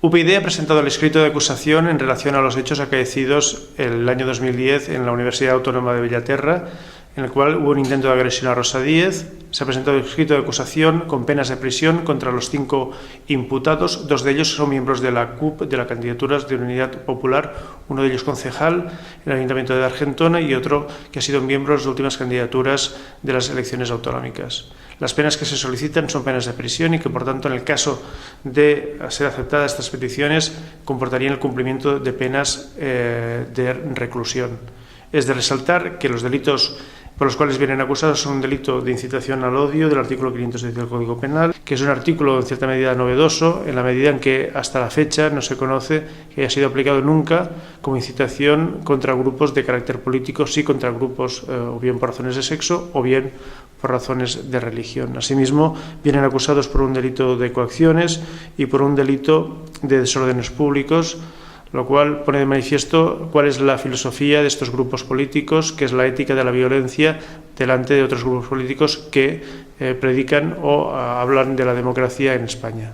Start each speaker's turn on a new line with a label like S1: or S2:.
S1: UPyD ha presentado el escrito de acusación en relación a los hechos acaecidos el año 2010 en la Universidad Autónoma de Bellaterra, en el cual hubo un intento de agresión a Rosa Díez. Se ha presentado el escrito de acusación con penas de prisión contra los 5 imputados. 2 de ellos son miembros de la CUP, de la candidatura de Unidad Popular, uno de ellos concejal en el Ayuntamiento de Argentona y otro que ha sido miembro de las últimas candidaturas de las elecciones autonómicas. Las penas que se solicitan son penas de prisión y que, por tanto, en el caso de ser aceptadas estas peticiones, comportarían el cumplimiento de penas de reclusión. Es de resaltar que los delitos por los cuales vienen acusados son un delito de incitación al odio del artículo 510 del Código Penal, que es un artículo en cierta medida novedoso, en la medida en que hasta la fecha no se conoce que haya sido aplicado nunca como incitación contra grupos de carácter político, sí contra grupos o bien por razones de sexo o bien por razones de religión. Asimismo, vienen acusados por un delito de coacciones y por un delito de desórdenes públicos, lo cual pone de manifiesto cuál es la filosofía de estos grupos políticos, que es la ética de la violencia delante de otros grupos políticos que predican o hablan de la democracia en España.